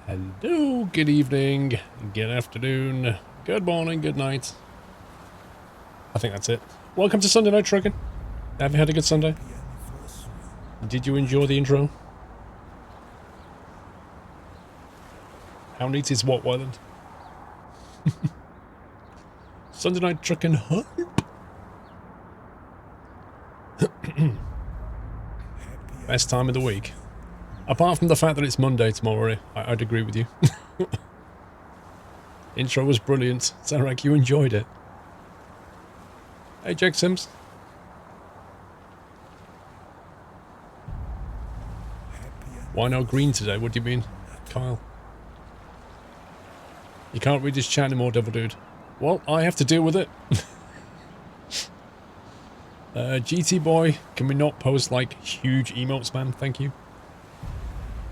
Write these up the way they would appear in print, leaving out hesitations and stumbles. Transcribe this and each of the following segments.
Hello, good evening, good afternoon, good morning, good night. I think that's it. Welcome to Sunday Night Trucking. Have you had a good Sunday? Did you enjoy the intro? How neat is Watt Island? Sunday Night Trucking hype. Best time of the week. Apart from the fact that it's Monday tomorrow, I'd agree with you. Intro was brilliant. Sound like you enjoyed it. Hey, Jack Sims. Why no green today? What do you mean, Kyle? You can't read his chat anymore, Devil Dude. Well, I have to deal with it. GT Boy, can we not post, like, huge emotes, man? Thank you.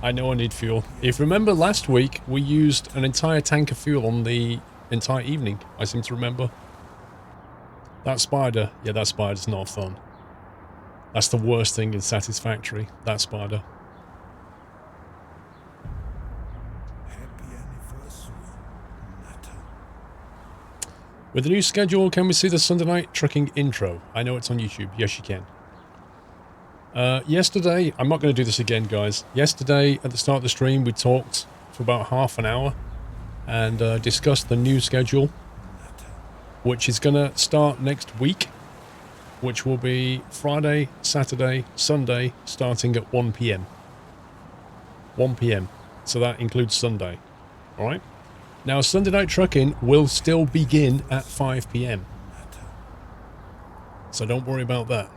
I know I need fuel. If you remember last week, we used an entire tank of fuel on the entire evening, I seem to remember. That spider, yeah, that spider's not fun. That's the worst thing in Satisfactory, that spider. With the new schedule, can we see the Sunday Night Trucking intro? I know it's on YouTube. Yes, you can. Yesterday, I'm not going to do this again, guys. Yesterday, at the start of the stream, we talked for about half an hour and discussed the new schedule, which is going to start next week, which will be Friday, Saturday, Sunday, starting at 1 PM. 1 PM. So that includes Sunday. All right? Now, Sunday Night Trucking will still begin at 5 PM. So don't worry about that.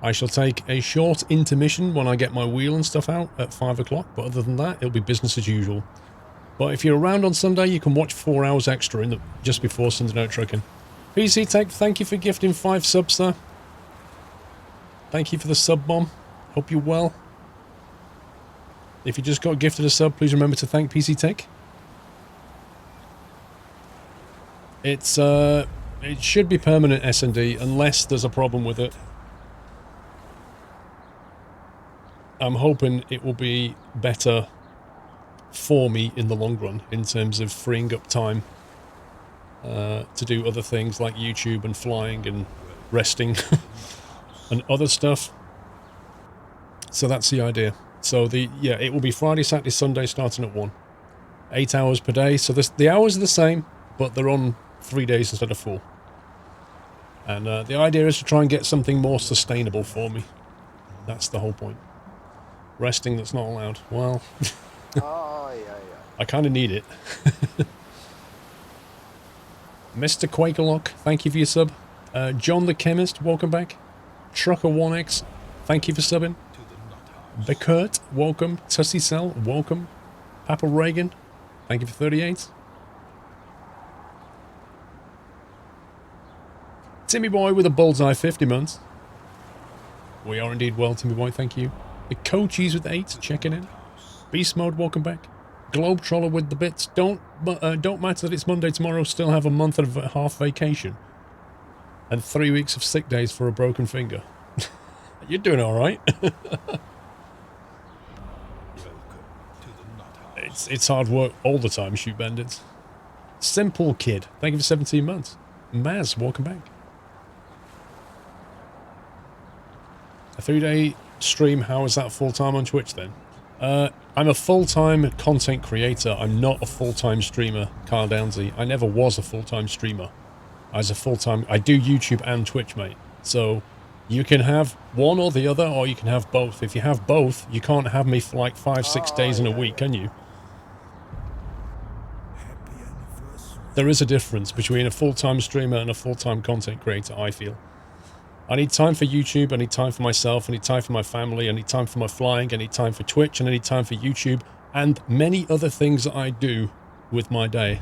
I shall take a short intermission when I get my wheel and stuff out at 5 o'clock, but other than that, it'll be business as usual. But if you're around on Sunday, you can watch 4 hours extra just before Sunday Night Trucking. PC Tech, thank you for gifting 5 subs, sir. Thank you for the sub bomb. Hope you're well. If you just got gifted a sub, please remember to thank PC Tech. It should be permanent S&D unless there's a problem with it. I'm hoping it will be better for me in the long run in terms of freeing up time to do other things like YouTube and flying and resting and other stuff. So that's the idea. So it will be Friday, Saturday, Sunday starting at 1. 8 hours per day. So the hours are the same, but they're on 3 days instead of 4. And the idea is to try and get something more sustainable for me. That's the whole point. Resting that's not allowed. Well, I kind of need it. Mr. Quakerlock, thank you for your sub. John the Chemist, welcome back. Trucker1X, thank you for subbing. Bekurt, welcome. Tussie Cell, welcome. Papa Reagan, thank you for 38. Timmy Boy with a bullseye 50 months. We are indeed well, Timmy Boy, thank you. The Coaches with 8, checking in. Beast Mode, welcome back. Globetroller with the bits. Don't matter that it's Monday tomorrow, still have a month and a half vacation. And 3 weeks of sick days for a broken finger. You're doing alright. It's hard work all the time, Shoot Bandits. Simple Kid, thank you for 17 months. Maz, welcome back. A 3-day stream, how is that full-time on Twitch then? I'm a full-time content creator. I'm not a full-time streamer, Kyle Downsy. I never was a full-time streamer. I do YouTube and Twitch, mate. So you can have one or the other, or you can have both. If you have both, you can't have me for like 5-6 days in a week, can you? There is a difference between a full-time streamer and a full-time content creator, I feel. I need time for YouTube, I need time for myself, I need time for my family, I need time for my flying, I need time for Twitch, and I need time for YouTube, and many other things that I do with my day.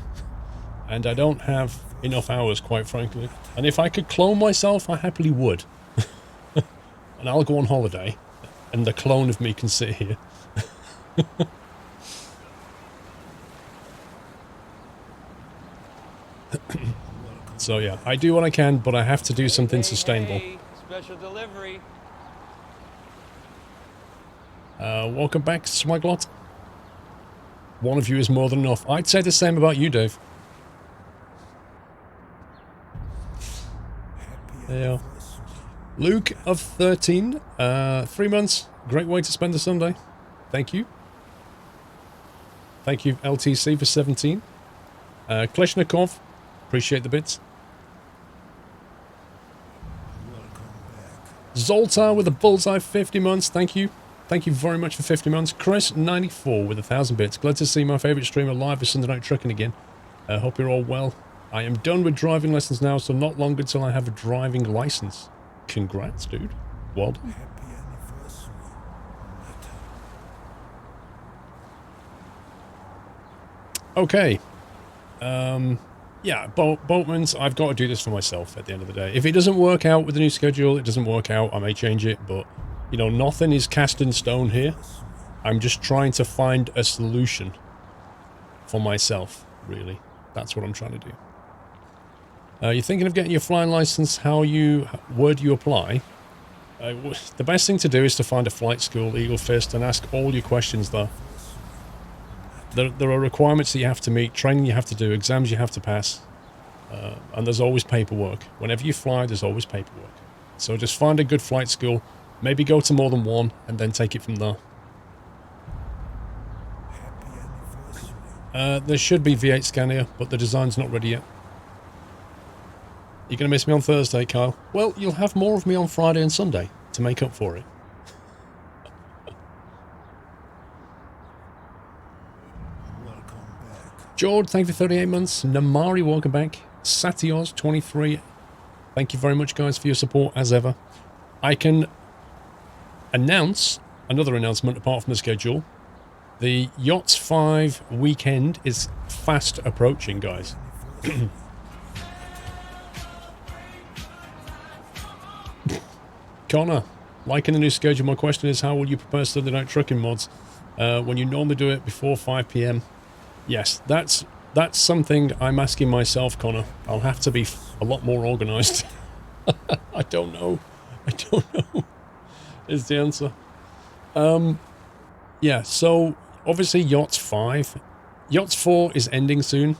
And I don't have enough hours, quite frankly. And if I could clone myself, I happily would. And I'll go on holiday, and the clone of me can sit here. So yeah, I do what I can, but I have to do something sustainable. Special delivery. Welcome back, Swaglot. One of you is more than enough. I'd say the same about you, Dave. Yeah. Luke of 13, 3 months. Great way to spend the Sunday. Thank you. Thank you, LTC, for 17. Kleshnikov, appreciate the bits. Zoltar with a bullseye, 50 months. Thank you. Thank you very much for 50 months. Chris, 94 with 1,000 bits. Glad to see my favourite streamer live for Sunday Night Trucking again. Hope you're all well. I am done with driving lessons now, so not long until I have a driving licence. Congrats, dude. Well done. Okay. Yeah, Boatman's, I've got to do this for myself at the end of the day. If it doesn't work out with the new schedule, it doesn't work out, I may change it, but, you know, nothing is cast in stone here. I'm just trying to find a solution for myself, really. That's what I'm trying to do. You're thinking of getting your flying license, where do you apply? The best thing to do is to find a flight school, Eagle Fist, and ask all your questions there. There are requirements that you have to meet, training you have to do, exams you have to pass, and there's always paperwork. Whenever you fly, there's always paperwork. So just find a good flight school, maybe go to more than one, and then take it from there. There should be V8 Scania, but the design's not ready yet. You're going to miss me on Thursday, Kyle? Well, you'll have more of me on Friday and Sunday to make up for it. George, thank you for 38 months. Namari, welcome back. Satios, 23. Thank you very much, guys, for your support, as ever. I can announce another announcement apart from the schedule. The Yachts 5 weekend is fast approaching, guys. Connor, liking the new schedule, my question is, how will you prepare Sunday Night Trucking mods when you normally do it before 5 p.m? Yes, that's something I'm asking myself, Connor. I'll have to be a lot more organised. I don't know. Is the answer. Yeah, so obviously Yachts 5. Yachts 4 is ending soon.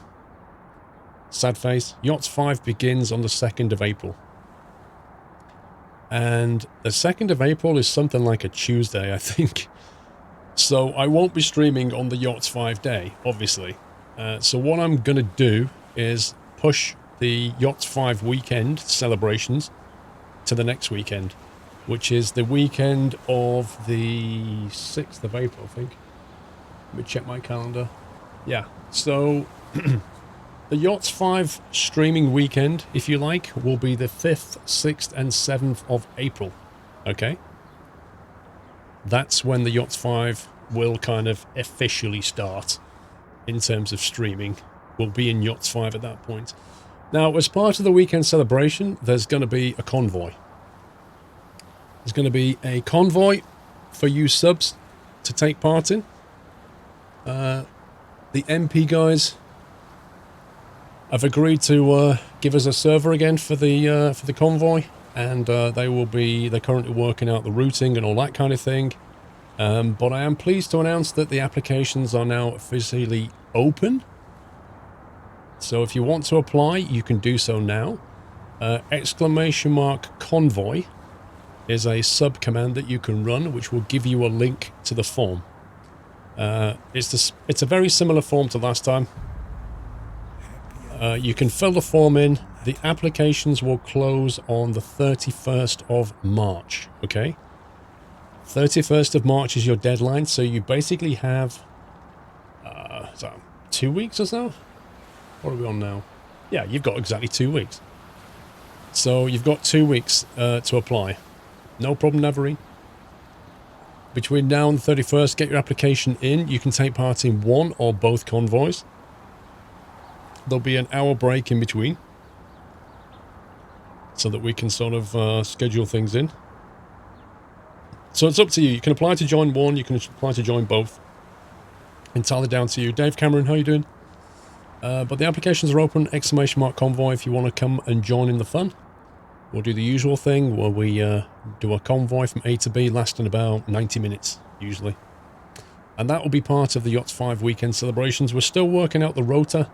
Sad face. Yachts 5 begins on the 2nd of April. And the 2nd of April is something like a Tuesday, I think. So I won't be streaming on the Yachts 5 day, obviously. So what I'm going to do is push the Yachts 5 weekend celebrations to the next weekend, which is the weekend of the 6th of April, I think. Let me check my calendar. Yeah, so the Yachts 5 streaming weekend, if you like, will be the 5th, 6th and 7th of April. Okay? That's when the Yachts 5 will kind of officially start in terms of streaming. We'll be in Yachts 5 at that point. Now, as part of the weekend celebration, there's going to be a convoy. There's going to be a convoy for you subs to take part in. The MP guys have agreed to give us a server again for the convoy, and they're currently working out the routing and all that kind of thing. But I am pleased to announce that the applications are now officially open. So if you want to apply, you can do so now. !convoy is a sub command that you can run, which will give you a link to the form. It's a very similar form to last time. You can fill the form in. The applications will close on the 31st of March, okay? 31st of March is your deadline, so you basically have 2 weeks or so? What are we on now? Yeah, you've got exactly 2 weeks. So you've got 2 weeks to apply. No problem, Navarine. Between now and the 31st, get your application in. You can take part in one or both convoys. There'll be an hour break in between, so that we can sort of schedule things in. So it's up to you. You can apply to join one, you can apply to join both. Entirely down to you. Dave Cameron, how you doing? But the applications are open, !convoy if you want to come and join in the fun. We'll do the usual thing where we do a convoy from A to B lasting about 90 minutes, usually. And that will be part of the Yachts 5 weekend celebrations. We're still working out the rota,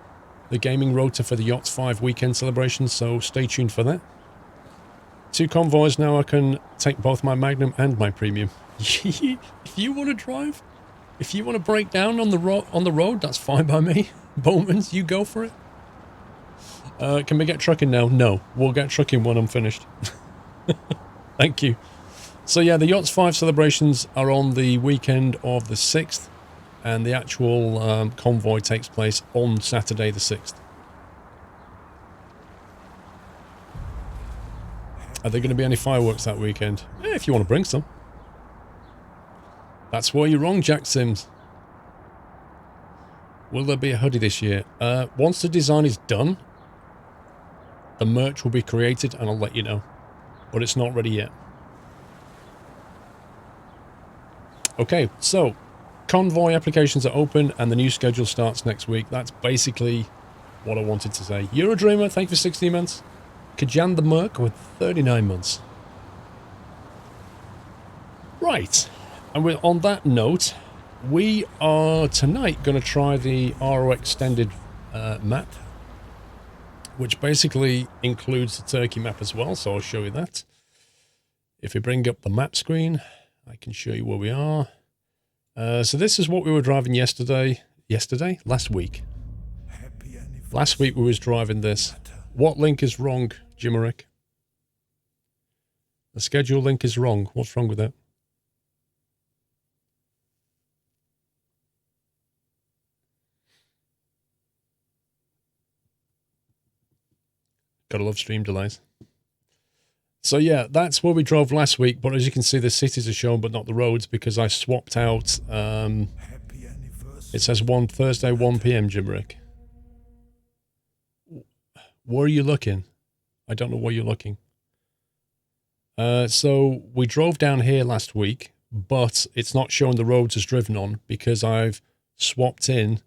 the gaming rota for the Yachts 5 weekend celebrations, so stay tuned for that. 2 convoys now. I can take both my Magnum and my Premium. If you want to drive, if you want to break down on the road, that's fine by me. Bowmans, you go for it. Can we get trucking now? No, we'll get trucking when I'm finished. Thank you. So yeah, the Yachts 5 celebrations are on the weekend of the 6th, and the actual convoy takes place on Saturday the 6th. Are there going to be any fireworks that weekend? If you want to bring some. That's where you're wrong, Jack Sims. Will there be a hoodie this year? Once the design is done, the merch will be created and I'll let you know. But it's not ready yet. Okay, so convoy applications are open and the new schedule starts next week. That's basically what I wanted to say. Eurodreamer, thank you for 16 months. Kajan the Merc with 39 months. Right, and on that note, we are tonight going to try the RO extended map, which basically includes the Turkey map as well, so I'll show you that. If we bring up the map screen, I can show you where we are. So this is what we were driving yesterday? Last week. Last week we was driving this. What link is wrong, Jimerick? The schedule link is wrong. What's wrong with that? Gotta love stream delays. So yeah, that's where we drove last week, but as you can see, the cities are shown, but not the roads, because I swapped out, it says Thursday, 1 p.m, Jimerick. Where are you looking? I don't know where you're looking. So we drove down here last week, but it's not showing the roads as driven on, because I've swapped in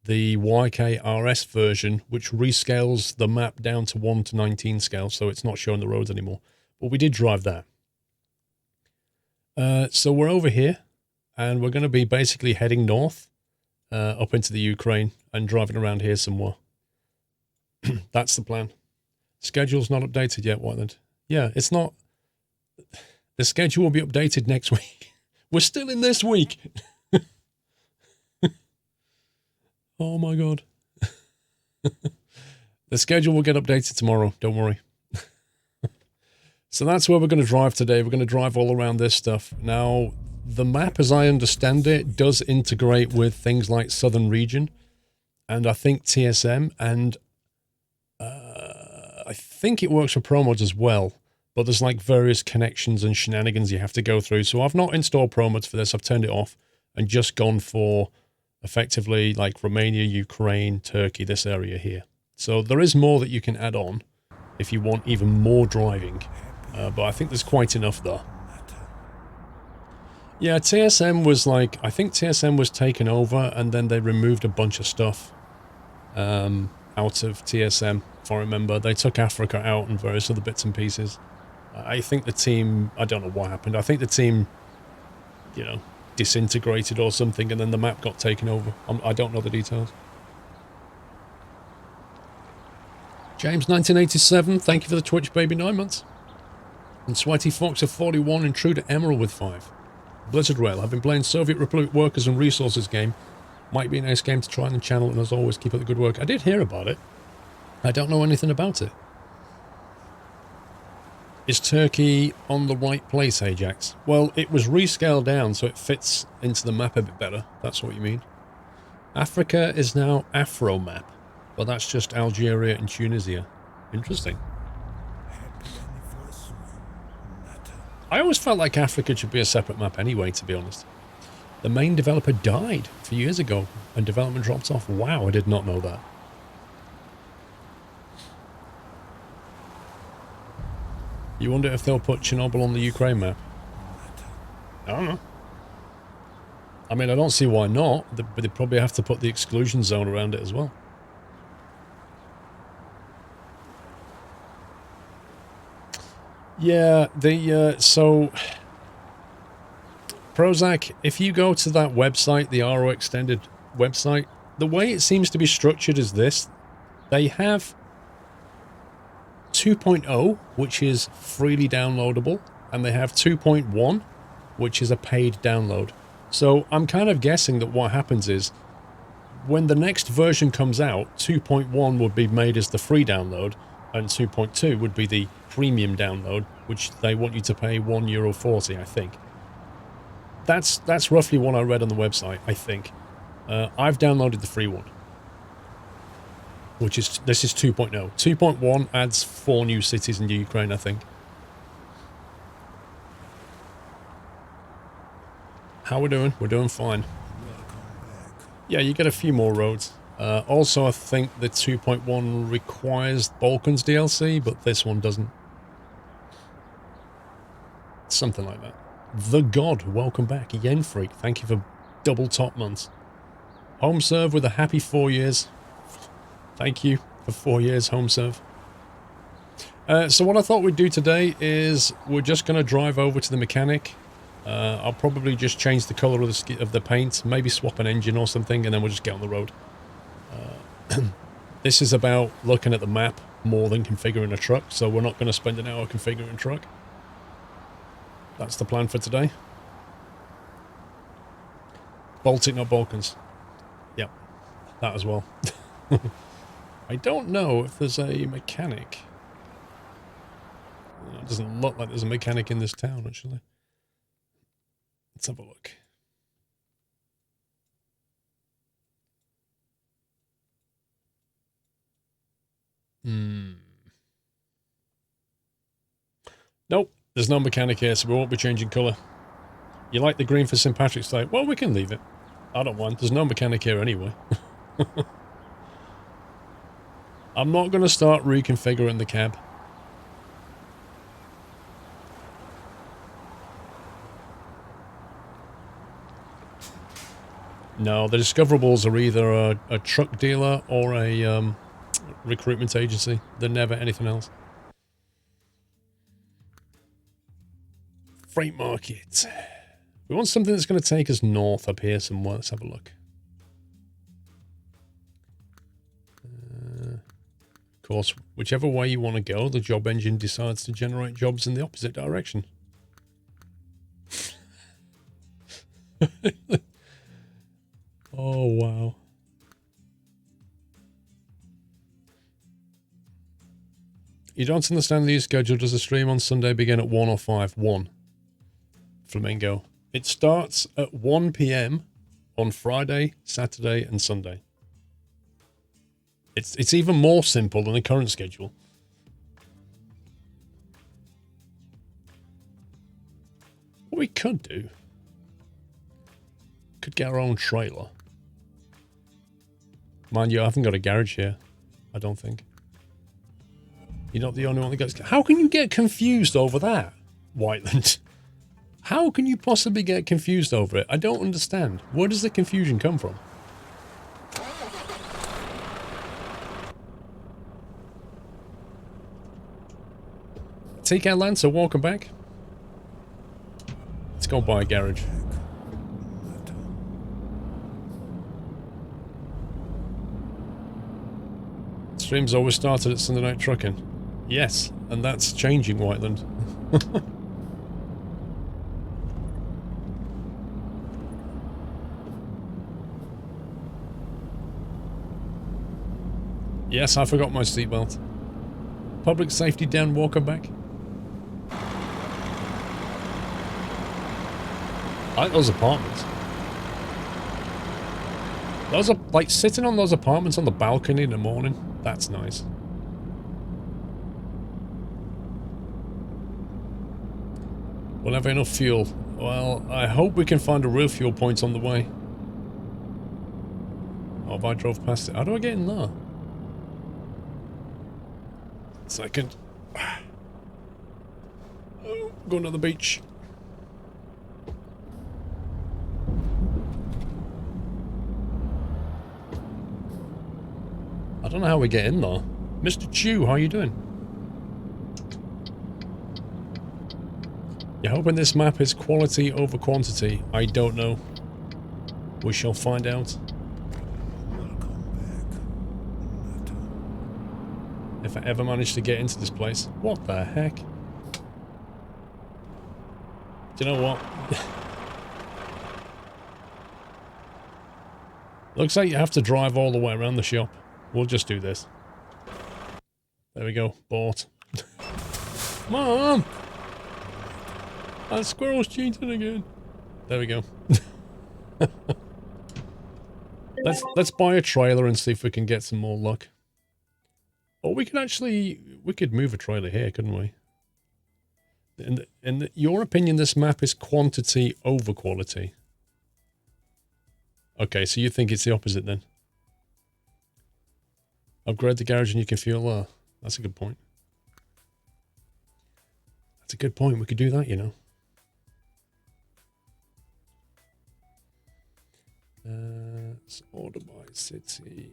the YKRS version, which rescales the map down to 1:19 scale, so it's not showing the roads anymore. But we did drive that. So we're over here, and we're going to be basically heading north, up into the Ukraine, and driving around here somewhere. That's the plan. Schedule's not updated yet, why then? Yeah, it's not. The schedule will be updated next week. We're still in this week. Oh my God. The schedule will get updated tomorrow, don't worry. So that's where we're going to drive today. We're going to drive all around this stuff. Now, the map, as I understand it, does integrate with things like Southern Region, and I think TSM, and I think it works for Pro Mods as well, but there's like various connections and shenanigans you have to go through. So I've not installed Pro Mods for this. I've turned it off and just gone for effectively like Romania, Ukraine, Turkey, this area here. So there is more that you can add on if you want even more driving, but I think there's quite enough there. Yeah, TSM was like, I think TSM was taken over and then they removed a bunch of stuff out of TSM, if I remember. They took Africa out and various other bits and pieces. I think the team, I don't know what happened. I think the team, you know, disintegrated or something, and then the map got taken over. I don't know the details. James 1987, thank you for the Twitch baby, 9 months. And Sweaty Fox of 41, Intruder Emerald with 5. Blizzard Rail, I've been playing Soviet Republic Workers and Resources game. Might be a nice game to try on the channel, and as always, keep up the good work. I did hear about it. I don't know anything about it. Is Turkey on the right place, Ajax? Well, it was rescaled down, so it fits into the map a bit better. That's what you mean. Africa is now Afro map, but that's just Algeria and Tunisia. Interesting. I always felt like Africa should be a separate map anyway, to be honest. The main developer died a few years ago, and development dropped off. Wow, I did not know that. You wonder if they'll put Chernobyl on the Ukraine map? I don't know. I mean, I don't see why not, but they probably have to put the exclusion zone around it as well. Yeah, so Prozac, if you go to that website, the RO Extended website, the way it seems to be structured is this. They have 2.0, which is freely downloadable, and they have 2.1, which is a paid download. So I'm kind of guessing that what happens is, when the next version comes out, 2.1 would be made as the free download, and 2.2 would be the premium download, which they want you to pay €1.40, I think. That's roughly what I read on the website, I think. I've downloaded the free one, which is, this is 2.0. 2.1 adds 4 new cities in Ukraine, I think. How we doing? We're doing fine. Yeah, you get a few more roads. Also, I think the 2.1 requires Balkans DLC, but this one doesn't. Something like that. The God, welcome back. Yen Freak, thank you for double top months. Home serve with a happy 4 years. Thank you for 4 years, home serve. So what I thought we'd do today is we're just going to drive over to the mechanic. I'll probably just change the colour of the paint, maybe swap an engine or something, and then we'll just get on the road. This is about looking at the map more than configuring a truck, so we're not going to spend an hour configuring a truck. That's the plan for today. Baltic, not Balkans. Yep, that as well. I don't know if there's a mechanic. It doesn't look like there's a mechanic in this town, actually. Let's have a look. Nope, there's no mechanic here, so we won't be changing colour. You like the green for St. Patrick's Day? Well, we can leave it. I don't mind. There's no mechanic here anyway. I'm not going to start reconfiguring the cab. No, the discoverables are either a truck dealer or a recruitment agency. They're never anything else. Freight market. We want something that's going to take us north up here somewhere. Let's have a look. Of course, whichever way you want to go, the job engine decides to generate jobs in the opposite direction. Oh, wow. You don't understand the schedule. Does the stream on Sunday begin at 1 or 5? 1. Flamingo. It starts at 1 PM on Friday, Saturday, and Sunday. It's even more simple than the current schedule. What we could do, could get our own trailer. Mind you, I haven't got a garage here, I don't think. You're not the only one that gets... How can you get confused over that, Whiteland? How can you possibly get confused over it? I don't understand. Where does the confusion come from? TK Lancer, welcome back. Let's go buy a garage. Streams always started at Sunday Night Trucking. Yes, and that's changing, Whiteland. Yes, I forgot my seatbelt. Public safety down, welcome back. I like those apartments. Those are like sitting on those apartments on the balcony in the morning. That's nice. We'll have enough fuel. Well, I hope we can find a real fuel point on the way. Oh, if I drove past it. How do I get in there? Second. Oh, going to the beach. I don't know how we get in there. Mr. Chew, how you doing? You You're hoping this map is quality over quantity? I don't know. We shall find out. If I ever manage to get into this place. What the heck? Do you know what? Looks like you have to drive all the way around the shop. We'll just do this. There we go. Bought. Mom! That squirrel's cheating again. There we go. Let's buy a trailer and see if we can get some more luck. Or we could move a trailer here, couldn't we? In your opinion, this map is quantity over quality. Okay, so you think it's the opposite then? Upgrade the garage and you can fuel. That's a good point. That's a good point. We could do that, you know. Let's order by city.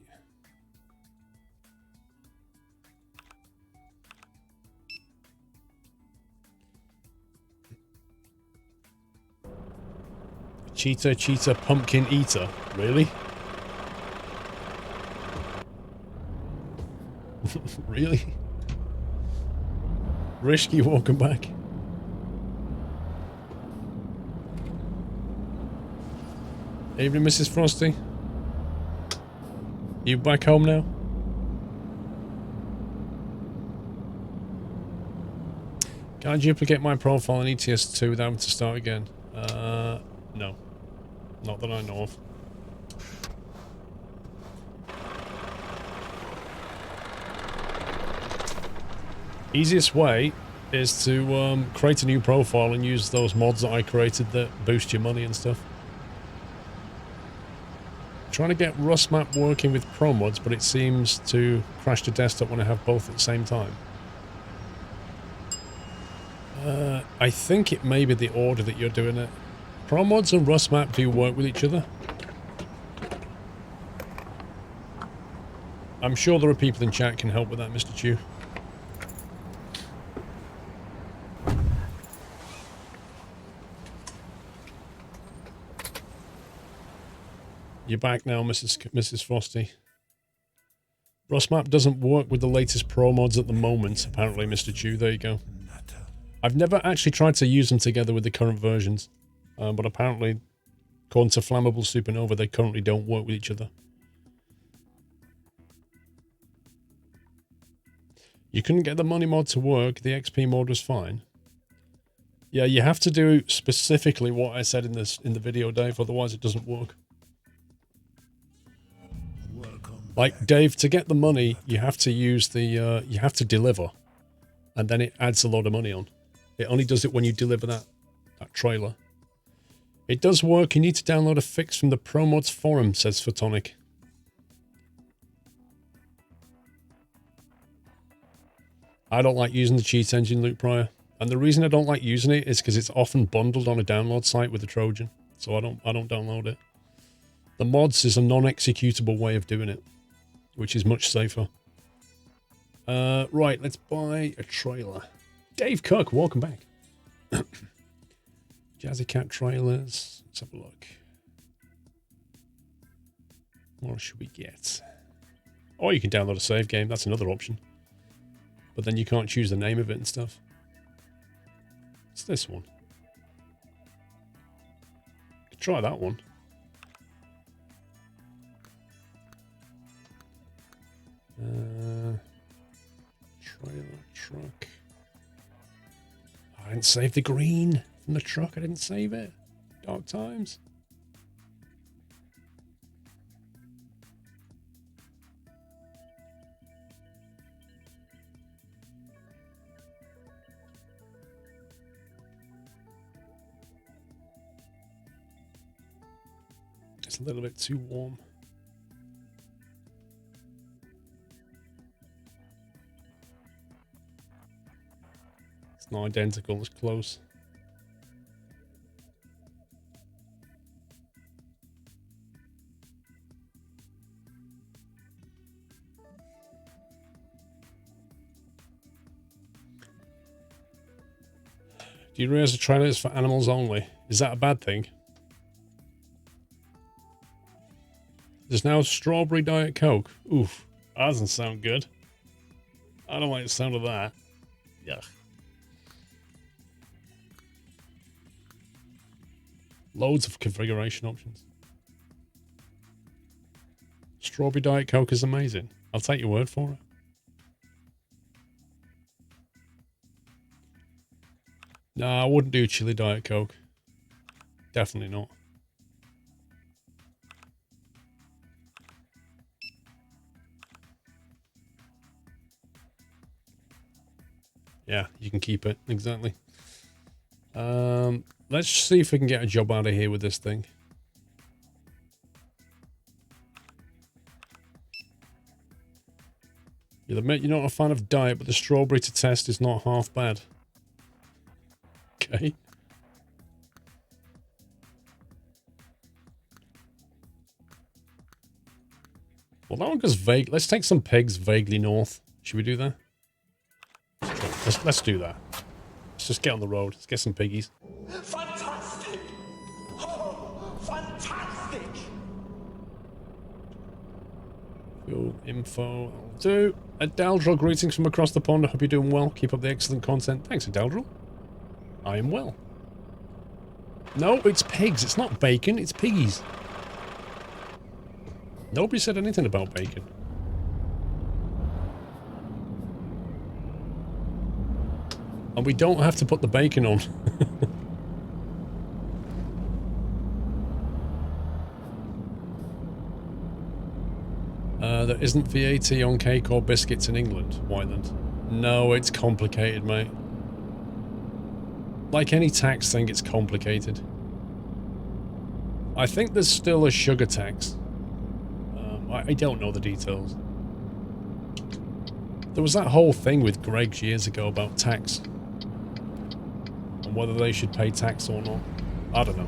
Cheetah, pumpkin eater. Really? Really? Risky walking back. Evening, Mrs. Frosty. You back home now? Can I duplicate my profile in ETS2 without having to start again? No. Not that I know of. Easiest way is to create a new profile and use those mods that I created that boost your money and stuff. Trying to get Rust Map working with Pro mods, but it seems to crash to desktop when I have both at the same time. I think it may be the order that you're doing it. Pro mods and Rust Map do work with each other. I'm sure there are people in chat can help with that, Mr. Chew. You're back now, Mrs. Frosty. Rust Map doesn't work with the latest Pro mods at the moment, apparently, Mr. Chew. There you go. I've never actually tried to use them together with the current versions, but apparently, according to Flammable Supernova, they currently don't work with each other. You couldn't get the money mod to work. The XP mod was fine. Yeah, you have to do specifically what I said in the video, Dave. Otherwise, it doesn't work. Like, Dave, to get the money, you have to use the, you have to deliver. And then it adds a lot of money on. It only does it when you deliver that trailer. It does work. You need to download a fix from the Pro Mods forum, says Photonic. I don't like using the cheat engine, Luke Pryor. And the reason I don't like using it is because it's often bundled on a download site with the Trojan. So I don't download it. The mods is a non-executable way of doing it, which is much safer. Right, let's buy a trailer. Dave Cook, welcome back. Jazzy Cat trailers. Let's have a look. What should we get? Oh, you can download a save game. That's another option. But then you can't choose the name of it and stuff. What's this one? Could try that one. Trailer, truck. I didn't save the green from the truck. I didn't save it. Dark times. It's a little bit too warm. It's not identical, it's close. Do you realize the trailer is for animals only? Is that a bad thing? There's now strawberry Diet Coke. Oof, that doesn't sound good. I don't like the sound of that. Yuck. Loads of configuration options. Strawberry Diet Coke is amazing. I'll take your word for it. No, I wouldn't do chili Diet Coke. Definitely not. Yeah, you can keep it. Exactly. Let's see if we can get a job out of here with this thing. You'll admit you're not a fan of diet, but the strawberry to test is not half bad. Okay. Well, that one goes vague. Let's take some pigs vaguely north. Should we do that? Let's do that. Let's just get on the road. Let's get some piggies. Fantastic! Oh, fantastic! Fuel info. I'll do. Adaldril, greetings from across the pond. I hope you're doing well. Keep up the excellent content. Thanks, Adaldril. I am well. No, it's pigs. It's not bacon. It's piggies. Nobody said anything about bacon. And we don't have to put the bacon on. There isn't VAT on cake or biscuits in England, Whiteland. No, it's complicated, mate. Like any tax thing, it's complicated. I think there's still a sugar tax. I don't know the details. There was that whole thing with Greggs years ago about tax. And whether they should pay tax or not. I don't know.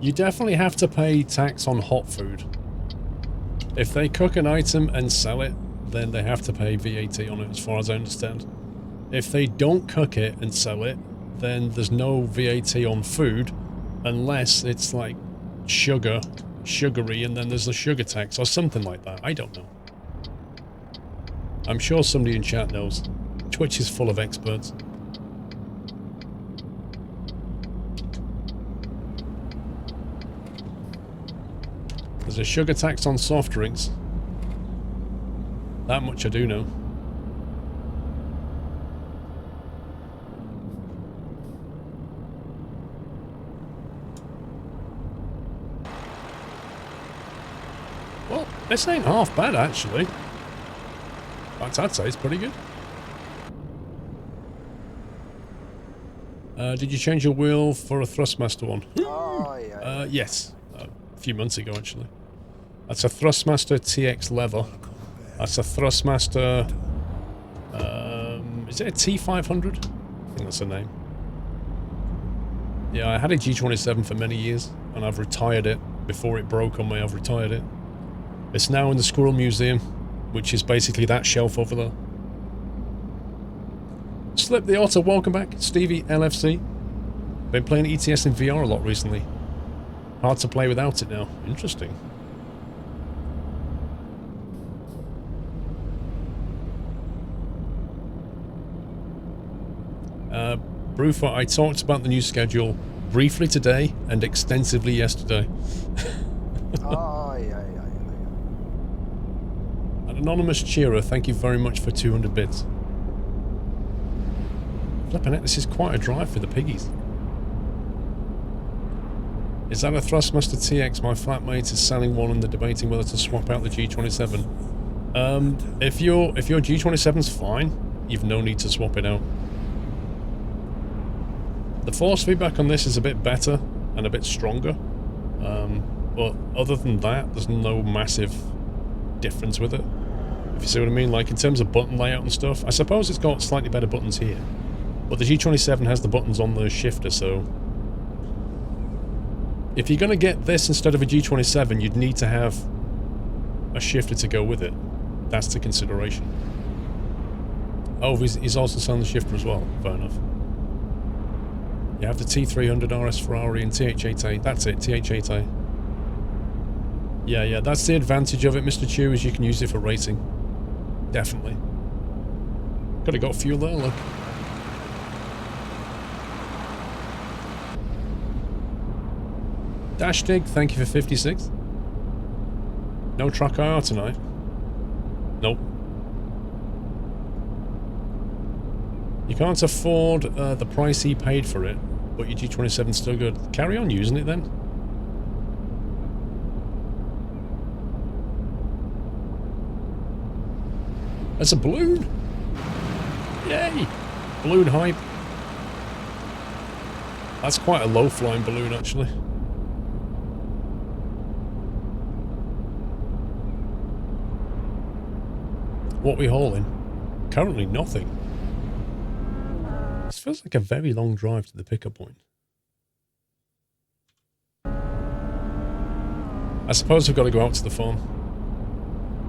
You definitely have to pay tax on hot food. If they cook an item and sell it, then they have to pay VAT on it, as far as I understand. If they don't cook it and sell it, then there's no VAT on food, unless it's like sugary, and then there's a sugar tax or something like that. I don't know. I'm sure somebody in chat knows. Twitch is full of experts. There's a sugar tax on soft drinks. That much I do know. Well, this ain't half bad, actually. In fact, I'd say it's pretty good. Did you change your wheel for a Thrustmaster one? Oh, yeah. Yes. A few months ago, actually. That's a Thrustmaster TX lever. That's a Thrustmaster... is it a T500? I think that's the name. Yeah, I had a G27 for many years, and I've retired it. Before it broke on me, I've retired it. It's now in the Squirrel Museum, which is basically that shelf over there. Slip the Otter, welcome back. Stevie LFC. Been playing ETS in VR a lot recently. Hard to play without it now. Interesting. Brewfoot, I talked about the new schedule briefly today and extensively yesterday. Oh, yeah. An anonymous cheerer, thank you very much for 200 bits. Flipping it, this is quite a drive for the piggies. Is that a Thrustmaster TX? My flatmate is selling one and they're debating whether to swap out the G27. If your G27's fine, you've no need to swap it out. The force feedback on this is a bit better and a bit stronger, but other than that, there's no massive difference with it. If you see what I mean, like in terms of button layout and stuff, I suppose it's got slightly better buttons here, but the G27 has the buttons on the shifter, so if you're going to get this instead of a G27, you'd need to have a shifter to go with it. That's the consideration. Oh, he's also selling the shifter as well. Fair enough. You have the T300 RS Ferrari and TH8A. That's it, TH8A. Yeah, that's the advantage of it, Mr. Chew, is you can use it for racing. Definitely. Could have got fuel there, look. Dash Dig, thank you for 56. No track IR tonight. Nope. You can't afford the price he paid for it, but your G27's still good. Carry on using it then. That's a balloon! Yay! Balloon hype. That's quite a low-flying balloon, actually. What we hauling? Currently nothing. This feels like a very long drive to the pickup point. I suppose we've got to go out to the farm.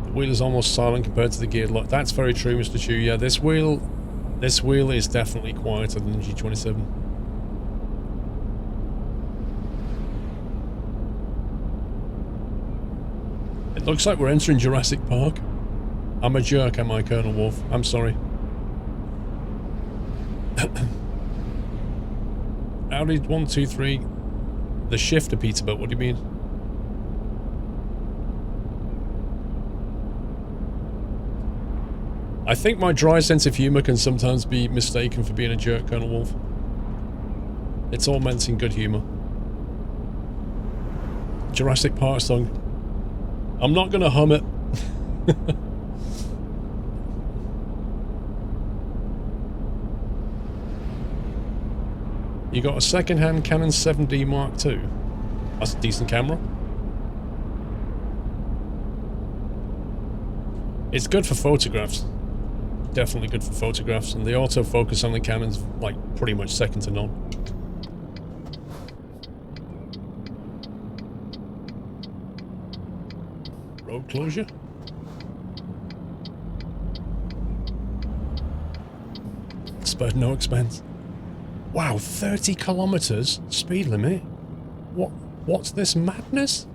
The wheel is almost silent compared to the geared lot. That's very true, Mr. Chu. Yeah, this wheel is definitely quieter than the G27. It looks like we're entering Jurassic Park. I'm a jerk, am I, Colonel Wolf? I'm sorry. Audi 123. The shifter, Peterbilt, what do you mean? I think my dry sense of humour can sometimes be mistaken for being a jerk, Colonel Wolf. It's all meant in good humour. Jurassic Park song. I'm not gonna hum it. You got a second-hand Canon 7D Mark II. That's a decent camera. It's good for photographs. Definitely good for photographs, and the autofocus on the Canon's like pretty much second to none. Road closure. Spared no expense. Wow, 30 kilometers speed limit? What's this madness?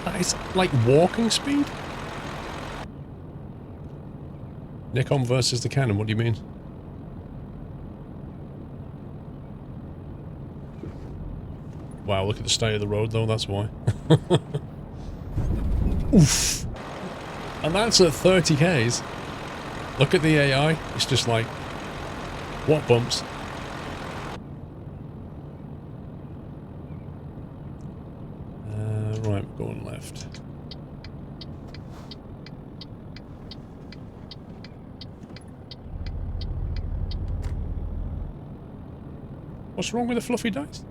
That is like walking speed? Nikon versus the Canon, what do you mean? Wow, look at the state of the road though, that's why. Oof. And that's at 30 Ks. Look at the AI, it's just like, what bumps? Right, we're going left. What's wrong with the fluffy dice?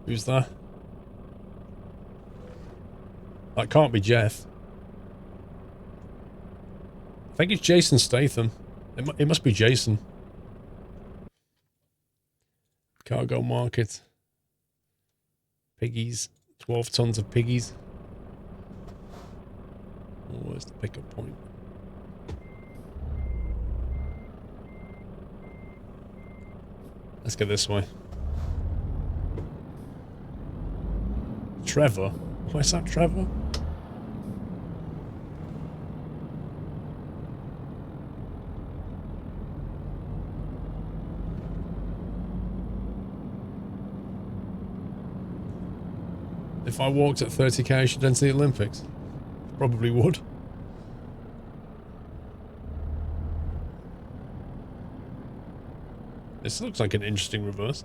Who's that? That can't be Jeff. I think it's Jason Statham. It must be Jason. Cargo market. Piggies. 12 tons of piggies. Oh, where's the pickup point? Let's go this way. Trevor? Where's that Trevor? If I walked at 30k, I should enter the Olympics. Probably would. This looks like an interesting reverse.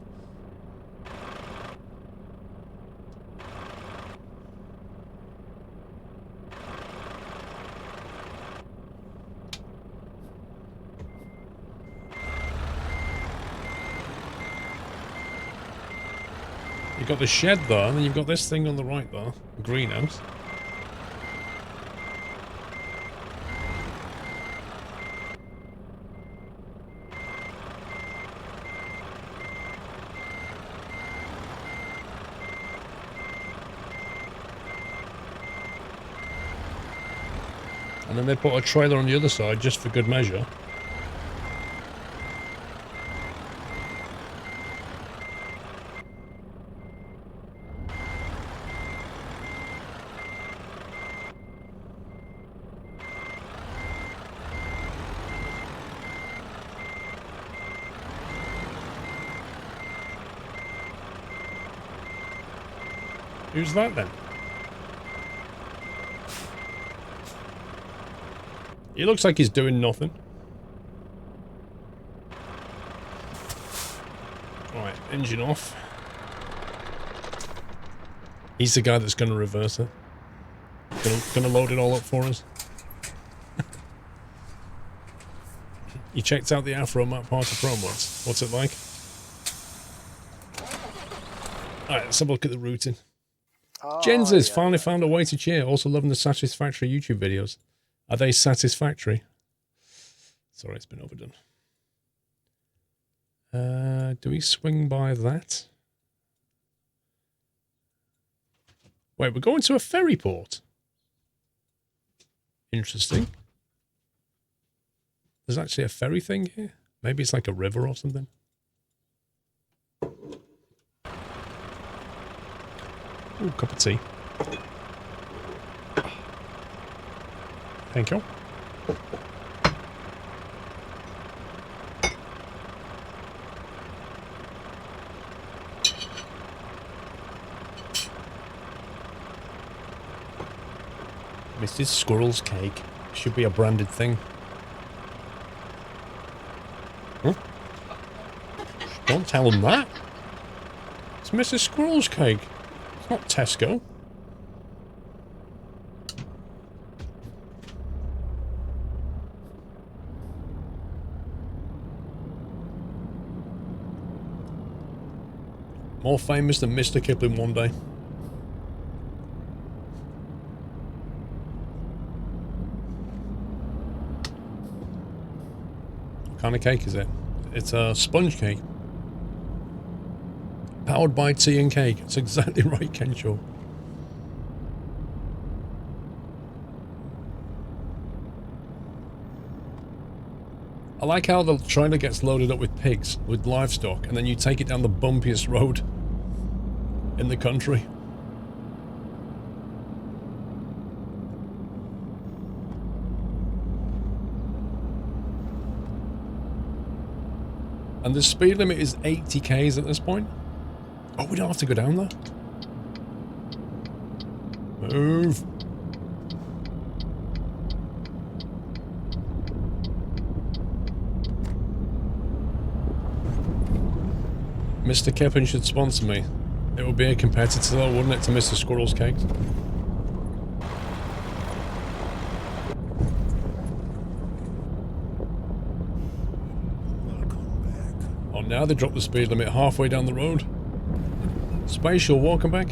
You've got the shed there, and then you've got this thing on the right there. The greenhouse. And then they put a trailer on the other side just for good measure. Who's that then? He looks like he's doing nothing. Right, engine off. He's the guy that's going to reverse it. Gonna load it all up for us. You checked out the Afro Map Party Pro mods. What's it like? Alright, let's have a look at the routing. Jens has finally found a way to cheer. Also loving the satisfactory YouTube videos. Are they satisfactory? Sorry, it's been overdone. Do we swing by that? Wait, we're going to a ferry port. Interesting. There's actually a ferry thing here. Maybe it's like a river or something. Ooh, cup of tea. Thank you. Mrs. Squirrel's cake. Should be a branded thing. Huh? Don't tell them that. It's Mrs. Squirrel's cake. It's not Tesco. More famous than Mr. Kipling one day. What kind of cake is it? It's a sponge cake. Powered by tea and cake. It's exactly right, Kenshaw. I like how the trailer gets loaded up with pigs, with livestock, and then you take it down the bumpiest road in the country. And the speed limit is 80 k's at this point. Oh, we don't have to go down there. Move. Mr. Kipling should sponsor me. It would be a competitor though, wouldn't it, to Mr. Squirrel's cakes? Oh, now they dropped the speed limit halfway down the road. Spatial, welcome back.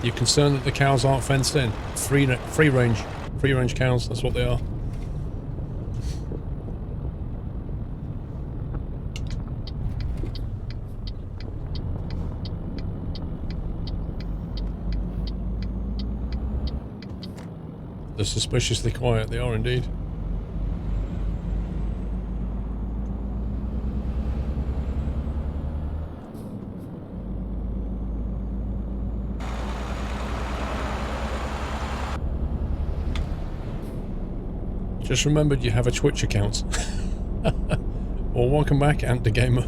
You're concerned that the cows aren't fenced in? Free range cows, that's what they are. They're suspiciously quiet, they are indeed. Just remembered you have a Twitch account. Well, welcome back, AntTheGamer.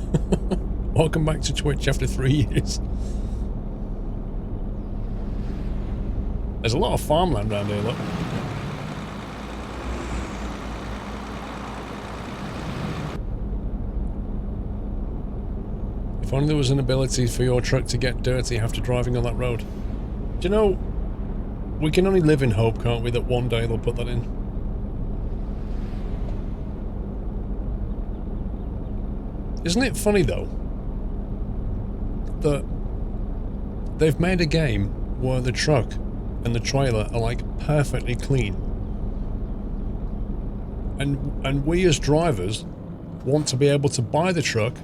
Welcome back to Twitch after 3 years. There's a lot of farmland around here, look. If only there was an ability for your truck to get dirty after driving on that road. Do you know, we can only live in hope, can't we, that one day they'll put that in. Isn't it funny, though, that they've made a game where the truck and the trailer are, like, perfectly clean. And we as drivers want to be able to buy the truck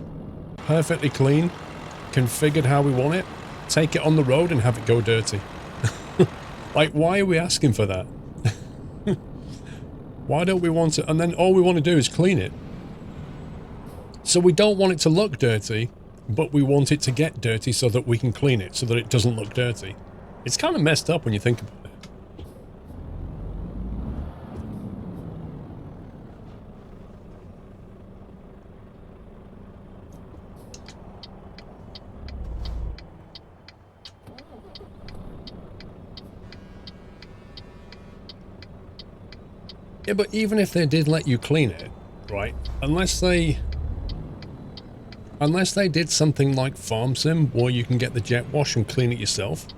perfectly clean, configured how we want it, take it on the road and have it go dirty. Like, why are we asking for that? Why don't we want it? And then all we want to do is clean it. So we don't want it to look dirty, but we want it to get dirty so that we can clean it, so that it doesn't look dirty. It's kind of messed up when you think about it. Yeah, but even if they did let you clean it, right? Unless they did something like Farm Sim, where you can get the jet wash and clean it yourself,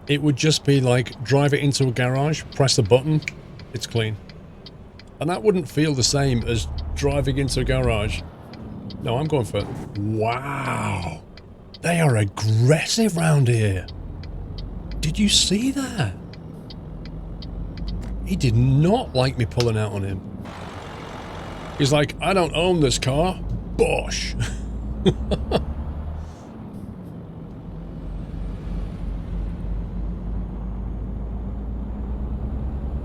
it would just be like, drive it into a garage, press a button, it's clean. And that wouldn't feel the same as driving into a garage. No, I'm going for... Wow! They are aggressive round here! Did you see that? He did not like me pulling out on him. He's like, I don't own this car. Bosh!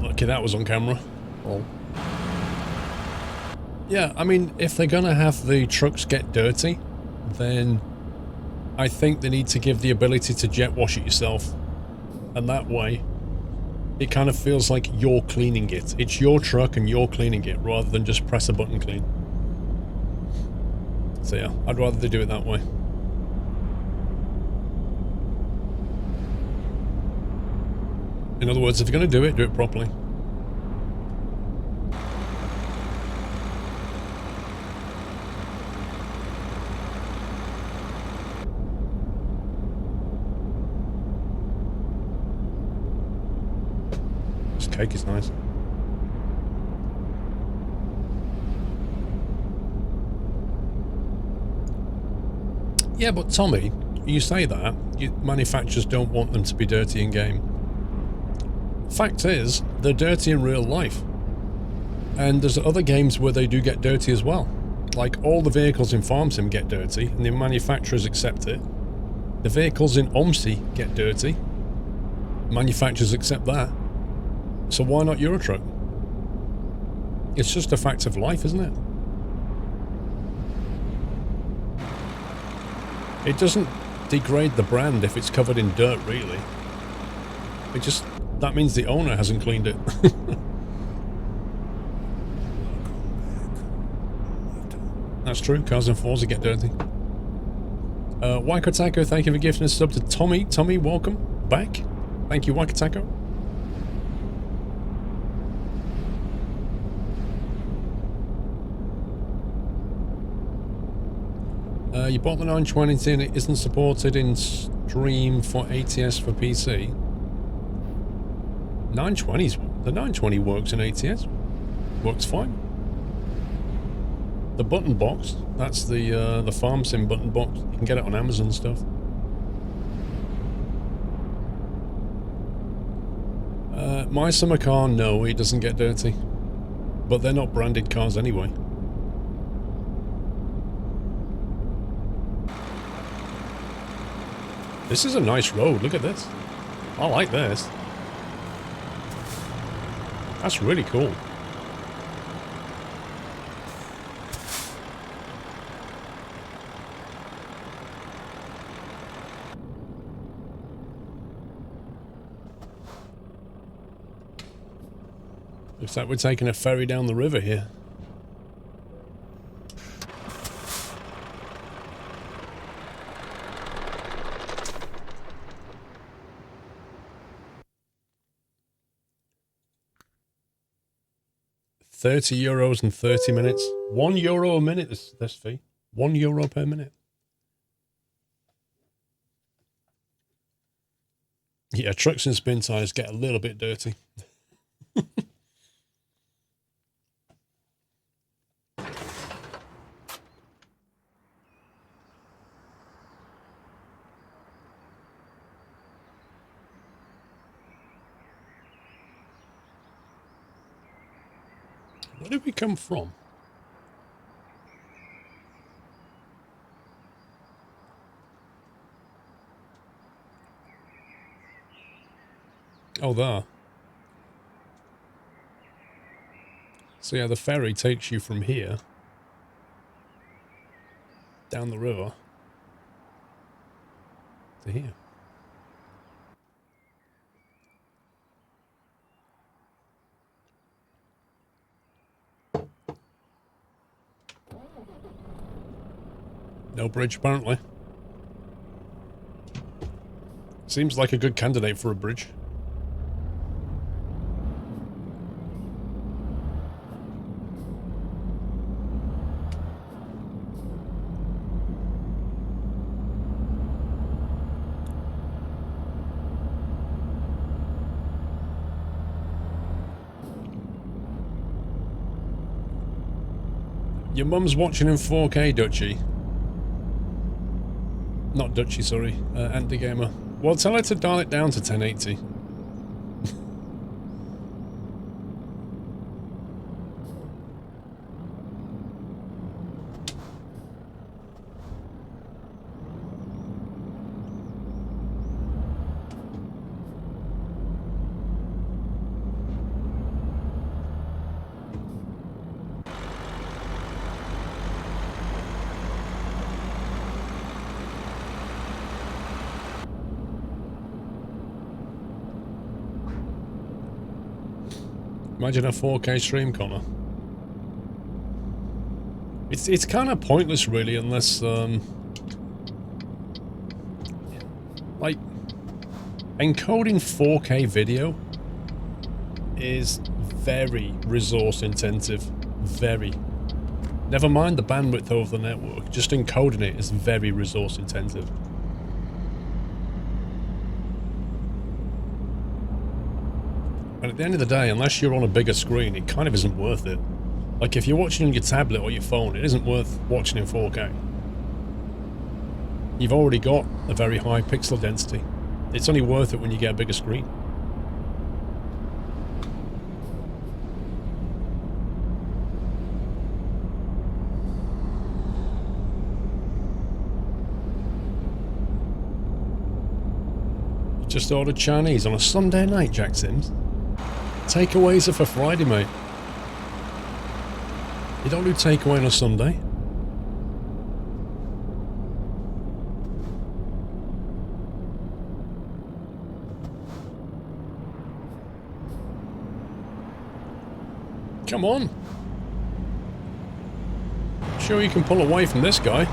Lucky that was on camera. Oh. Yeah, I mean, if they're gonna have the trucks get dirty, then I think they need to give the ability to jet wash it yourself. And that way, it kind of feels like you're cleaning it. It's your truck and you're cleaning it, rather than just press a button clean. So yeah, I'd rather they do it that way. In other words, if you're going to do it properly. This cake is nice. Yeah, but Tommy, you say that, manufacturers don't want them to be dirty in game. Fact is, they're dirty in real life. And there's other games where they do get dirty as well. Like, all the vehicles in Farm Sim get dirty, and the manufacturers accept it. The vehicles in OMSI get dirty. Manufacturers accept that. So why not Euro Truck? It's just a fact of life, isn't it? It doesn't degrade the brand if it's covered in dirt, really. It just... that means the owner hasn't cleaned it. That's true, cars and Forza get dirty. Waikotako, thank you for gifting a sub to Tommy. Tommy, welcome back. Thank you, Waikotako. You bought the 920 and it isn't supported in stream for ATS for PC. 920's... the 920 works in ATS. Works fine. The button box, that's the Farm Sim button box. You can get it on Amazon and stuff. My summer car, no, it doesn't get dirty. But they're not branded cars anyway. This is a nice road, look at this. I like this. That's really cool. Looks like we're taking a ferry down the river here. €30 and 30 minutes. €1 a minute, this fee. €1 per minute. Yeah, trucks and spin tires get a little bit dirty. Where did we come from? Oh, there. So yeah, the ferry takes you from here down the river to here. No bridge, apparently. Seems like a good candidate for a bridge. Your mum's watching in 4K, Dutchy. Not Dutchy, sorry. Anti-gamer. Well, tell her to dial it down to 1080. Imagine a 4K stream, Connor. It's kind of pointless, really, unless, like, encoding 4K video is very resource intensive. Very. Never mind the bandwidth of the network, just encoding it is very resource intensive. And at the end of the day, unless you're on a bigger screen, it kind of isn't worth it. Like, if you're watching on your tablet or your phone, it isn't worth watching in 4K. You've already got a very high pixel density. It's only worth it when you get a bigger screen. You just ordered Chinese on a Sunday night, Jack Sims. Takeaways are for Friday, mate. You don't do takeaway on a Sunday. Come on. Sure you can pull away from this guy.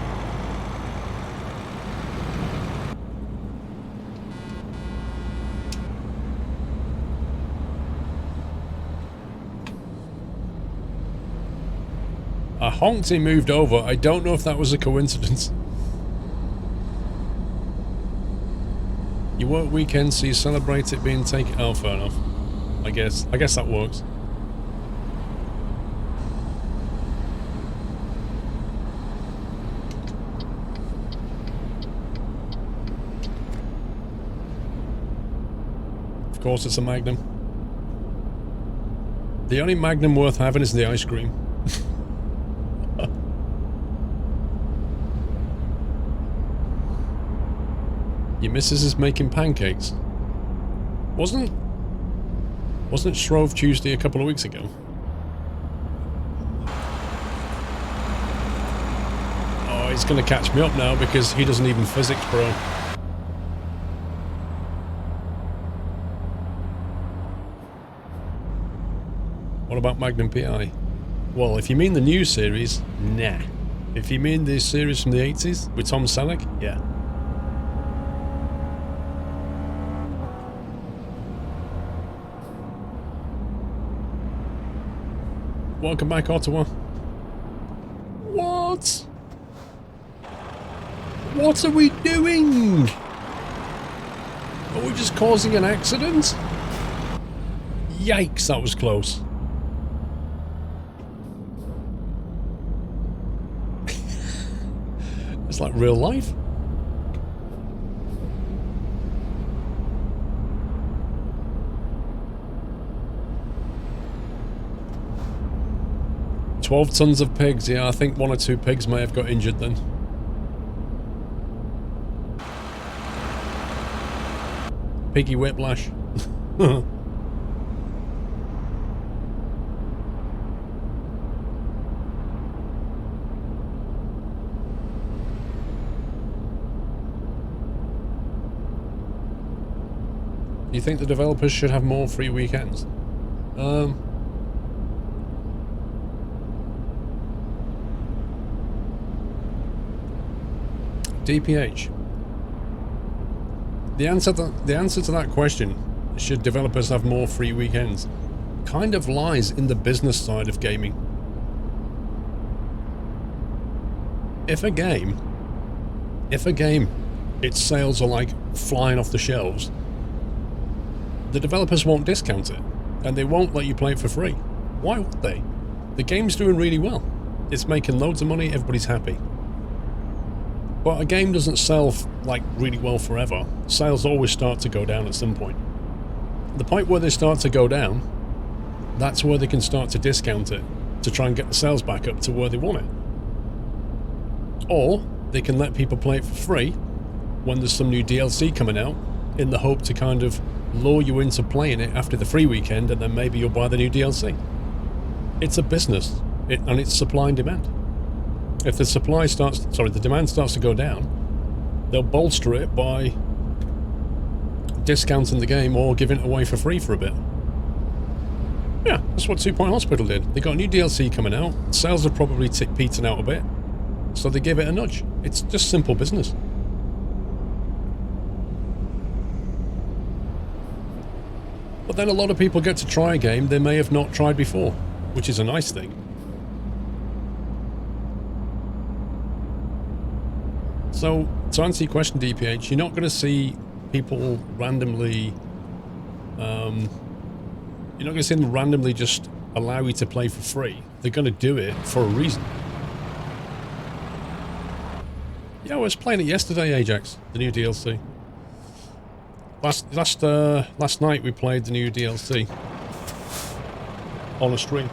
I honked, he moved over. I don't know if that was a coincidence. You work weekends, so you celebrate it being taken. Oh, fair enough. I guess that works. Of course, it's a Magnum. The only Magnum worth having is the ice cream. Your missus is making pancakes. Wasn't Shrove Tuesday a couple of weeks ago? Oh, he's gonna catch me up now because he doesn't even physics pro. What about Magnum PI? Well, if you mean the new series, nah. If you mean the series from the 80s with Tom Selleck, yeah. Welcome back, Ottawa. What? What are we doing? Are we just causing an accident? Yikes, that was close. It's like real life. 12 tons of pigs. Yeah, I think 1 or 2 pigs may have got injured then. Piggy whiplash. Do you think the developers should have more free weekends? DPH. The answer to that question, should developers have more free weekends, kind of lies in the business side of gaming. If a game, its sales are like flying off the shelves, the developers won't discount it, and they won't let you play it for free. Why would they? The game's doing really well. It's making loads of money, everybody's happy. But a game doesn't sell like really well forever. Sales always start to go down at some point. The point where they start to go down, that's where they can start to discount it to try and get the sales back up to where they want it. Or they can let people play it for free when there's some new DLC coming out, in the hope to kind of lure you into playing it after the free weekend, and then maybe you'll buy the new DLC. It's a business, and it's supply and demand. If the demand starts to go down, they'll bolster it by discounting the game or giving it away for free for a bit. Yeah, that's what 2 Point Hospital did. They got a new DLC coming out, sales are probably petered out a bit, so they give it a nudge. It's just simple business. But then a lot of people get to try a game they may have not tried before, which is a nice thing. So, to answer your question, DPH, you're not going to see people randomly... you're not going to see them randomly just allow you to play for free. They're going to do it for a reason. Yeah, I was playing it yesterday, Ajax, the new DLC. Last night we played the new DLC on a stream.